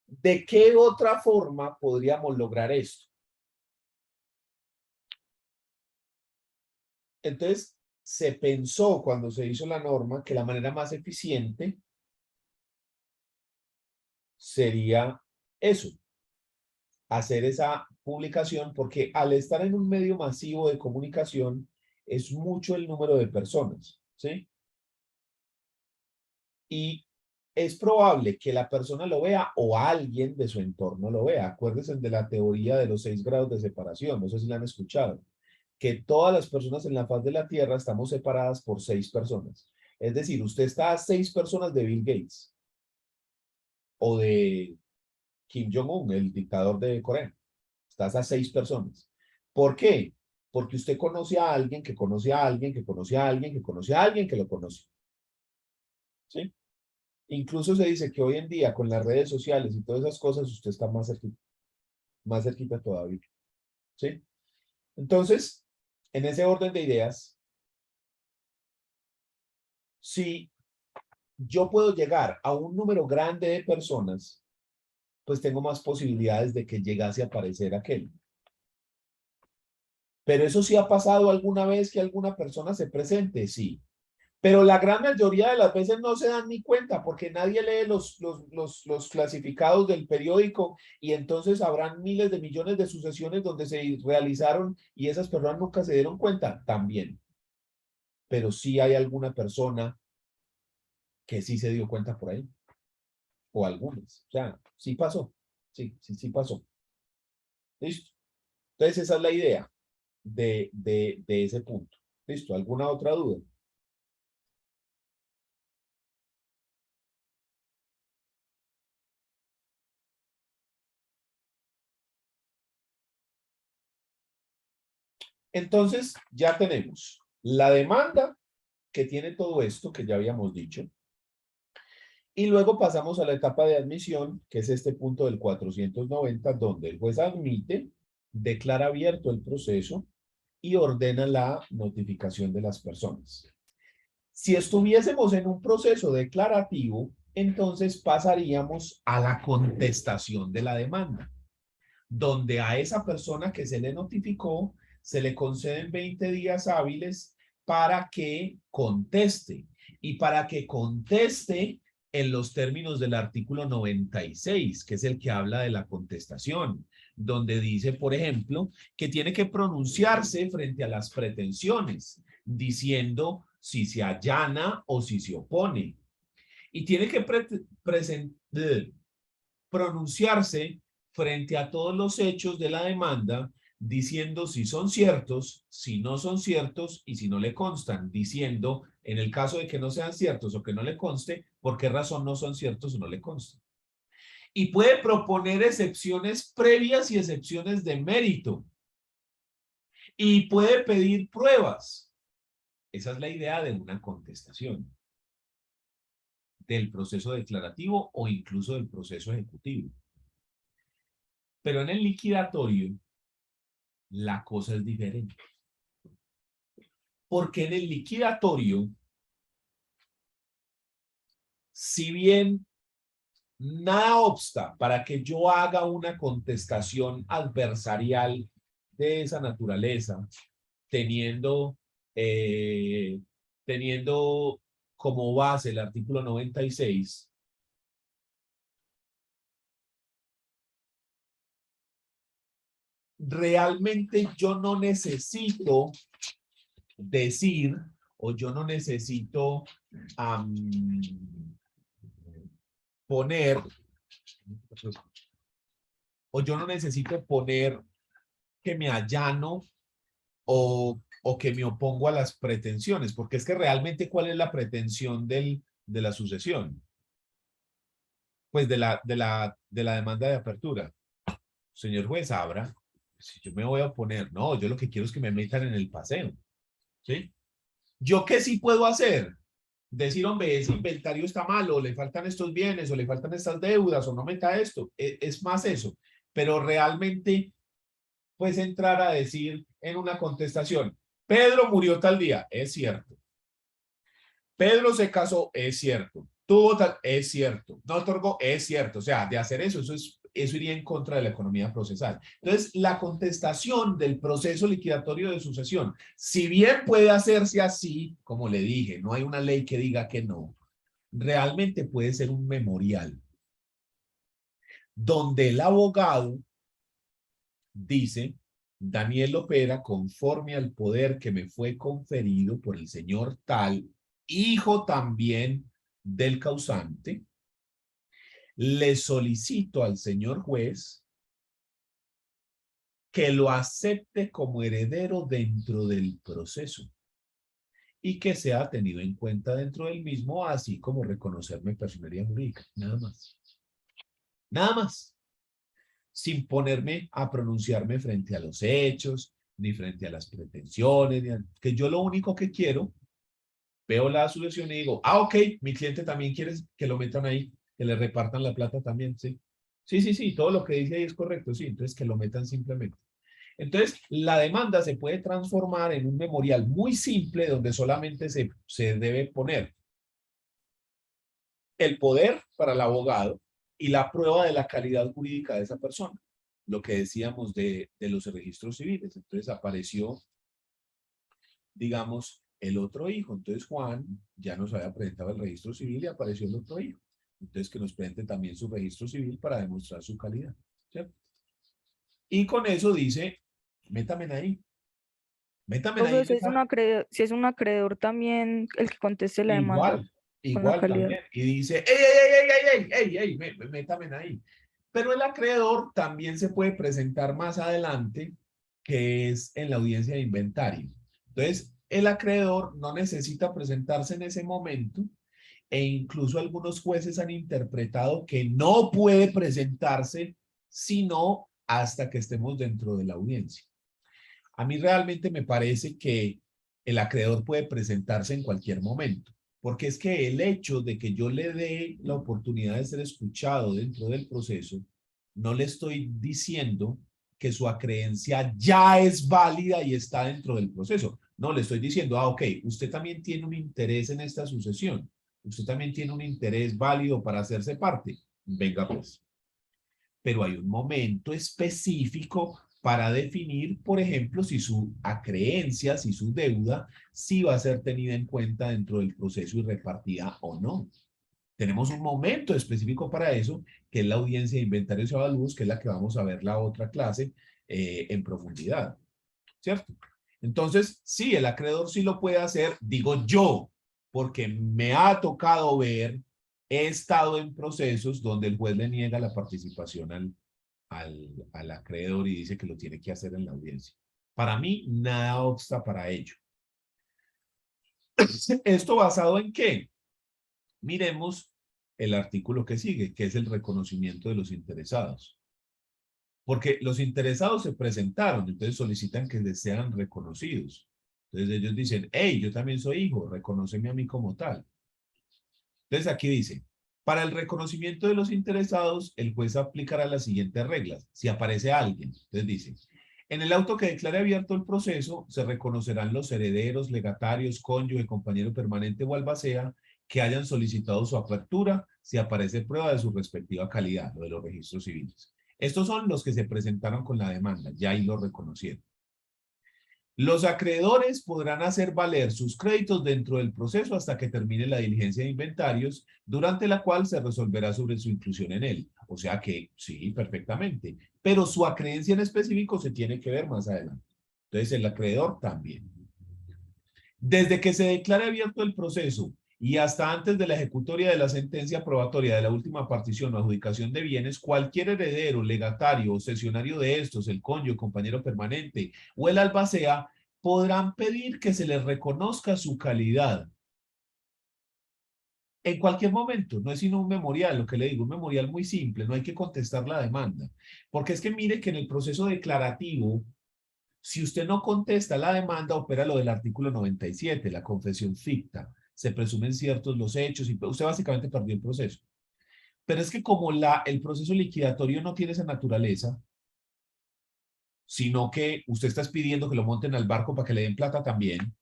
¿De qué otra forma podríamos lograr esto? Entonces, se pensó cuando se hizo la norma que la manera más eficiente sería eso, hacer esa publicación, porque al estar en un medio masivo de comunicación, es mucho el número de personas, ¿sí? Y es probable que la persona lo vea o alguien de su entorno lo vea. Acuérdense de la teoría de los 6 grados de separación, no sé si la han escuchado, que todas las personas en la faz de la Tierra estamos separadas por 6 personas. Es decir, usted está a 6 personas de Bill Gates o de Kim Jong-un, el dictador de Corea. Estás a 6 personas. ¿Por qué? Porque usted conoce a alguien que conoce a alguien que conoce a alguien que conoce a alguien que lo conoce. ¿Sí? Incluso se dice que hoy en día con las redes sociales y todas esas cosas usted está más cerquita todavía. ¿Sí? Entonces, en ese orden de ideas, si yo puedo llegar a un número grande de personas, pues tengo más posibilidades de que llegase a aparecer aquel. Pero eso sí ha pasado alguna vez que alguna persona se presente, sí. Pero la gran mayoría de las veces no se dan ni cuenta porque nadie lee los clasificados del periódico y entonces habrán miles de millones de sucesiones donde se realizaron y esas personas nunca se dieron cuenta también. Pero sí hay alguna persona que sí se dio cuenta por ahí. O algunas. O sea, sí pasó. Sí pasó. ¿Listo? Entonces esa es la idea de ese punto. ¿Listo? ¿Alguna otra duda? Entonces, ya tenemos la demanda que tiene todo esto que ya habíamos dicho. Y luego pasamos a la etapa de admisión, que es este punto del 490, donde el juez admite, declara abierto el proceso y ordena la notificación de las personas. Si estuviésemos en un proceso declarativo, entonces pasaríamos a la contestación de la demanda, donde a esa persona que se le notificó se le conceden 20 días hábiles para que conteste y para que conteste en los términos del artículo 96, que es el que habla de la contestación, donde dice, por ejemplo, que tiene que pronunciarse frente a las pretensiones, diciendo si se allana o si se opone. Y tiene que pronunciarse frente a todos los hechos de la demanda, diciendo si son ciertos, si no son ciertos y si no le constan, diciendo en el caso de que no sean ciertos o que no le conste, por qué razón no son ciertos o no le constan. Y puede proponer excepciones previas y excepciones de mérito. Y puede pedir pruebas. Esa es la idea de una contestación, del proceso declarativo o incluso del proceso ejecutivo. Pero en el liquidatorio, la cosa es diferente. Porque en el liquidatorio, si bien nada obsta para que yo haga una contestación adversarial de esa naturaleza, teniendo, eh, teniendo como base el artículo 96, realmente yo no necesito decir o yo no necesito poner o yo no necesito poner que me allano o que me opongo a las pretensiones, porque es que realmente ¿cuál es la pretensión de la sucesión? Pues de la demanda de apertura. Señor juez, abra, si yo me voy a oponer, no, yo lo que quiero es que me metan en el paseo, ¿sí? ¿Yo qué sí puedo hacer? Decir, hombre, ese inventario está malo, le faltan estos bienes, o le faltan estas deudas, o no meta esto. Es más eso. Pero realmente, puedes entrar a decir en una contestación, Pedro murió tal día, es cierto. Pedro se casó, es cierto. Tuvo tal, es cierto. No otorgó, es cierto. O sea, de hacer eso, eso iría en contra de la economía procesal. Entonces, la contestación del proceso liquidatorio de sucesión, si bien puede hacerse así, como le dije, no hay una ley que diga que no, realmente puede ser un memorial donde el abogado dice, Daniel opera conforme al poder que me fue conferido por el señor tal, hijo también del causante. Le solicito al señor juez que lo acepte como heredero dentro del proceso y que sea tenido en cuenta dentro del mismo, así como reconocerme personería jurídica. Nada más. Nada más. Sin ponerme a pronunciarme frente a los hechos, ni frente a las pretensiones, que yo lo único que quiero, veo la sucesión y digo, ok, mi cliente también quiere que lo metan ahí, que le repartan la plata también, ¿sí? Sí, todo lo que dice ahí es correcto, sí, entonces que lo metan simplemente. Entonces, la demanda se puede transformar en un memorial muy simple donde solamente se debe poner el poder para el abogado y la prueba de la calidad jurídica de esa persona. Lo que decíamos de los registros civiles. Entonces apareció, digamos, el otro hijo. Entonces Juan ya nos había presentado el registro civil y apareció el otro hijo. Entonces que nos presente también su registro civil para demostrar su calidad, ¿cierto? Y con eso dice, métame ahí. Métame ahí Profe, en esa. si es un acreedor también el que conteste la demanda Igual, con la igual calidad. también. Y dice, ey, ey, ey, ey, ey, ey, ey, métame ahí. Pero el acreedor también se puede presentar más adelante, que es en la audiencia de inventario. Entonces, el acreedor no necesita presentarse en ese momento e incluso algunos jueces han interpretado que no puede presentarse sino hasta que estemos dentro de la audiencia. A mí realmente me parece que el acreedor puede presentarse en cualquier momento, porque es que el hecho de que yo le dé la oportunidad de ser escuchado dentro del proceso, no le estoy diciendo que su acreencia ya es válida y está dentro del proceso. No, le estoy diciendo, ok, usted también tiene un interés en esta sucesión. Usted también tiene un interés válido para hacerse parte. Venga pues. Pero hay un momento específico para definir, por ejemplo, si su acreencia, si su deuda, sí va a ser tenida en cuenta dentro del proceso y repartida o no. Tenemos un momento específico para eso, que es la audiencia de inventarios y avalúos, que es la que vamos a ver la otra clase en profundidad, ¿cierto? Entonces, sí, el acreedor sí lo puede hacer, digo yo, porque me ha tocado ver, he estado en procesos donde el juez le niega la participación al acreedor y dice que lo tiene que hacer en la audiencia. Para mí, nada obsta para ello. ¿Esto basado en qué? Miremos el artículo que sigue, que es el reconocimiento de los interesados. Porque los interesados se presentaron, entonces solicitan que les sean reconocidos. Entonces ellos dicen, hey, yo también soy hijo, reconóceme a mí como tal. Entonces aquí dice, para el reconocimiento de los interesados, el juez aplicará las siguientes reglas. Si aparece alguien, entonces dice, en el auto que declare abierto el proceso, se reconocerán los herederos, legatarios, cónyuge, compañero permanente o albacea que hayan solicitado su apertura si aparece prueba de su respectiva calidad, lo de los registros civiles. Estos son los que se presentaron con la demanda, ya ahí lo reconocieron. Los acreedores podrán hacer valer sus créditos dentro del proceso hasta que termine la diligencia de inventarios, durante la cual se resolverá sobre su inclusión en él. O sea que sí, perfectamente. Pero su acreencia en específico se tiene que ver más adelante. Entonces el acreedor también. Desde que se declare abierto el proceso y hasta antes de la ejecutoria de la sentencia probatoria de la última partición o adjudicación de bienes, cualquier heredero, legatario o cesionario de estos, el cónyuge, compañero permanente o el albacea, podrán pedir que se les reconozca su calidad. En cualquier momento, no es sino un memorial, lo que le digo, un memorial muy simple, no hay que contestar la demanda. Porque es que mire que en el proceso declarativo, si usted no contesta la demanda, opera lo del artículo 97, la confesión ficta. Se presumen ciertos los hechos y usted básicamente perdió el proceso. Pero es que como el proceso liquidatorio no tiene esa naturaleza, sino que usted está pidiendo que lo monten al barco para que le den plata también,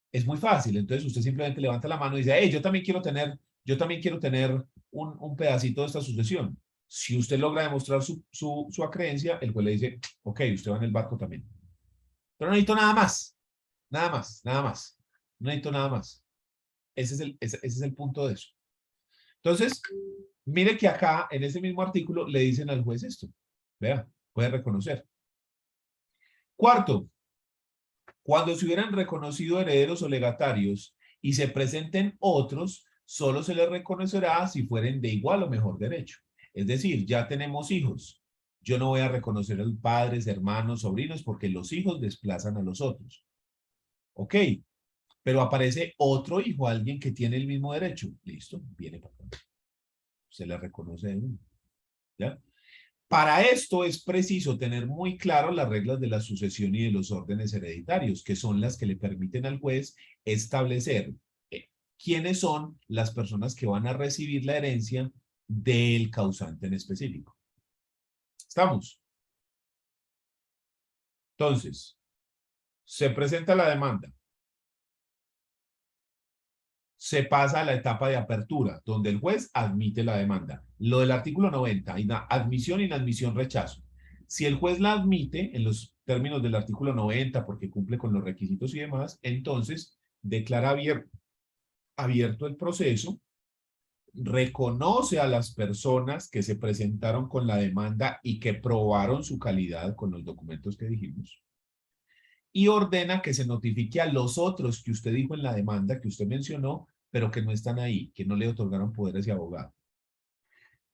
es muy fácil. Entonces usted simplemente levanta la mano y dice, hey, yo también quiero tener un pedacito de esta sucesión. Si usted logra demostrar su acreencia, el juez le dice, ok, usted va en el barco también. Pero no necesito nada más. Nada más, nada más. No necesito nada más. Ese es el punto de eso. Entonces, mire que acá, en ese mismo artículo, le dicen al juez esto. Vea, puede reconocer. Cuarto, cuando se hubieran reconocido herederos o legatarios y se presenten otros, solo se les reconocerá si fueren de igual o mejor derecho. Es decir, ya tenemos hijos. Yo no voy a reconocer a los padres, hermanos, sobrinos, porque los hijos desplazan a los otros. Ok, pero aparece otro hijo, alguien que tiene el mismo derecho. Listo, viene para acá. Se le reconoce de uno. ¿Ya? Para esto es preciso tener muy claro las reglas de la sucesión y de los órdenes hereditarios, que son las que le permiten al juez establecer quiénes son las personas que van a recibir la herencia del causante en específico. ¿Estamos? Entonces, se presenta la demanda. Se pasa a la etapa de apertura, donde el juez admite la demanda. Lo del artículo 90, admisión, inadmisión, rechazo. Si el juez la admite en los términos del artículo 90, porque cumple con los requisitos y demás, entonces declara abierto el proceso, reconoce a las personas que se presentaron con la demanda y que probaron su calidad con los documentos que dijimos, y ordena que se notifique a los otros que usted dijo en la demanda, que usted mencionó, pero que no están ahí, que no le otorgaron poderes y abogado.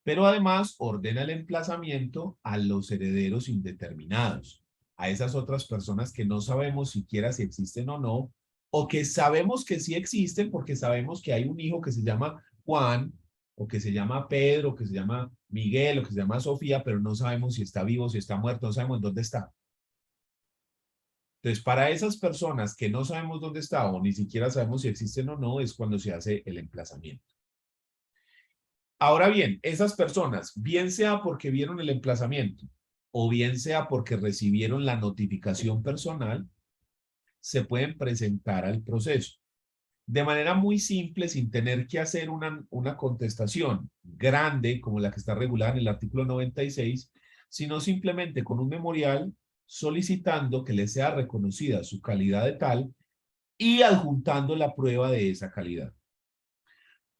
Pero además ordena el emplazamiento a los herederos indeterminados, a esas otras personas que no sabemos siquiera si existen o no, o que sabemos que sí existen porque sabemos que hay un hijo que se llama Juan, o que se llama Pedro, o que se llama Miguel, o que se llama Sofía, pero no sabemos si está vivo, si está muerto, no sabemos dónde está. Entonces, para esas personas que no sabemos dónde está o ni siquiera sabemos si existen o no, es cuando se hace el emplazamiento. Ahora bien, esas personas, bien sea porque vieron el emplazamiento o bien sea porque recibieron la notificación personal, se pueden presentar al proceso. De manera muy simple, sin tener que hacer una contestación grande como la que está regulada en el artículo 96, sino simplemente con un memorial solicitando que le sea reconocida su calidad de tal y adjuntando la prueba de esa calidad.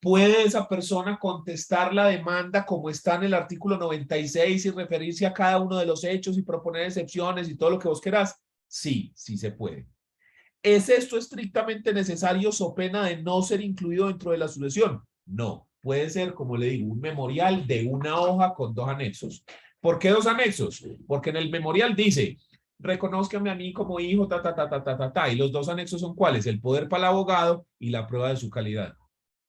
¿Puede esa persona contestar la demanda como está en el artículo 96 y referirse a cada uno de los hechos y proponer excepciones y todo lo que vos querás? Sí, sí se puede. ¿Es esto estrictamente necesario so pena de no ser incluido dentro de la sucesión? No, puede ser, como le digo, un memorial de una hoja con 2 anexos. ¿Por qué 2 anexos? Porque en el memorial dice, reconózcame a mí como hijo, y los 2 anexos son ¿cuáles? El poder para el abogado y la prueba de su calidad.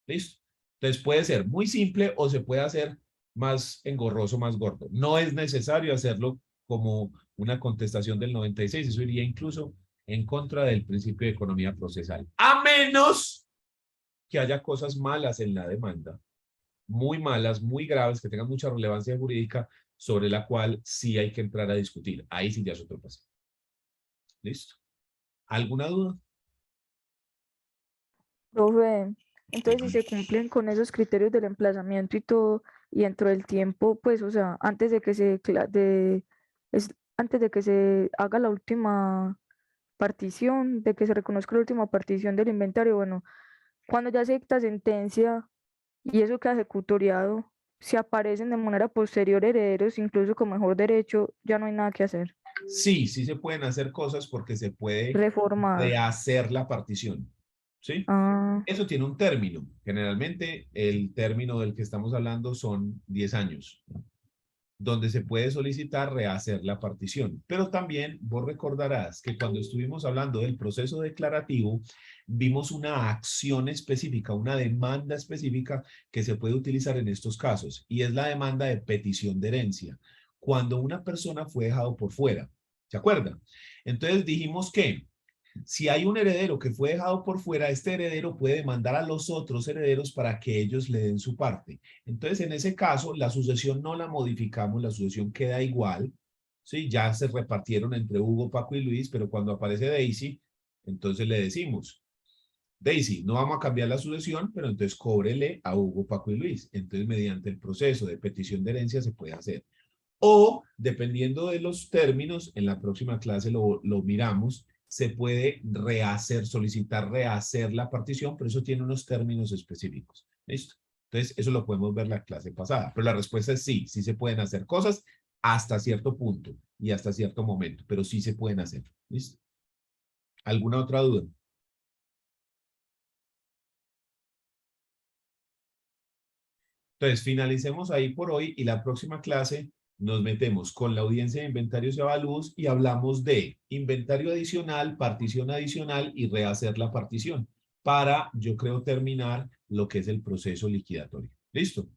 ¿Listo? Entonces puede ser muy simple o se puede hacer más engorroso, más gordo. No es necesario hacerlo como una contestación del 96, eso iría incluso en contra del principio de economía procesal, a menos que haya cosas malas en la demanda, muy malas, muy graves, que tengan mucha relevancia jurídica, sobre la cual sí hay que entrar a discutir. Ahí sí ya es otro paso. ¿Listo? ¿Alguna duda? Profe, entonces si se cumplen con esos criterios del emplazamiento y todo, y dentro del tiempo, pues, o sea, antes de que antes de que se haga la última partición, de que se reconozca la última partición del inventario, bueno, cuando ya se dicta sentencia y eso queda ejecutoriado, si aparecen de manera posterior herederos, incluso con mejor derecho, ya no hay nada que hacer. Sí, sí se pueden hacer cosas porque se puede Reformar. rehacer la partición. ¿Sí? Ah, Eso tiene un término. Generalmente el término del que estamos hablando son 10 años, donde se puede solicitar rehacer la partición. Pero también vos recordarás que cuando estuvimos hablando del proceso declarativo, vimos una acción específica, una demanda específica que se puede utilizar en estos casos, y es la demanda de petición de herencia, cuando una persona fue dejado por fuera. ¿Se acuerdan? Entonces dijimos que si hay un heredero que fue dejado por fuera, este heredero puede demandar a los otros herederos para que ellos le den su parte. Entonces, en ese caso, la sucesión no la modificamos, la sucesión queda igual, ¿sí? Ya se repartieron entre Hugo, Paco y Luis, pero cuando aparece Daisy, entonces le decimos, Daisy, no vamos a cambiar la sucesión, pero entonces cóbrele a Hugo, Paco y Luis. Entonces, mediante el proceso de petición de herencia se puede hacer. O, dependiendo de los términos, en la próxima clase lo miramos, se puede rehacer, solicitar rehacer la partición, pero eso tiene unos términos específicos. ¿Listo? Entonces, eso lo podemos ver la clase pasada. Pero la respuesta es sí, sí se pueden hacer cosas hasta cierto punto y hasta cierto momento, pero sí se pueden hacer. ¿Listo? ¿Alguna otra duda? Entonces, finalicemos ahí por hoy y la próxima clase nos metemos con la audiencia de inventarios y avalúos y hablamos de inventario adicional, partición adicional y rehacer la partición para, yo creo, terminar lo que es el proceso liquidatorio. ¿Listo?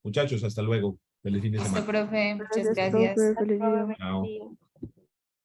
Muchachos, hasta luego. Feliz fin de Listo, semana. profe. Muchas gracias, gracias. profe, feliz día. Chao.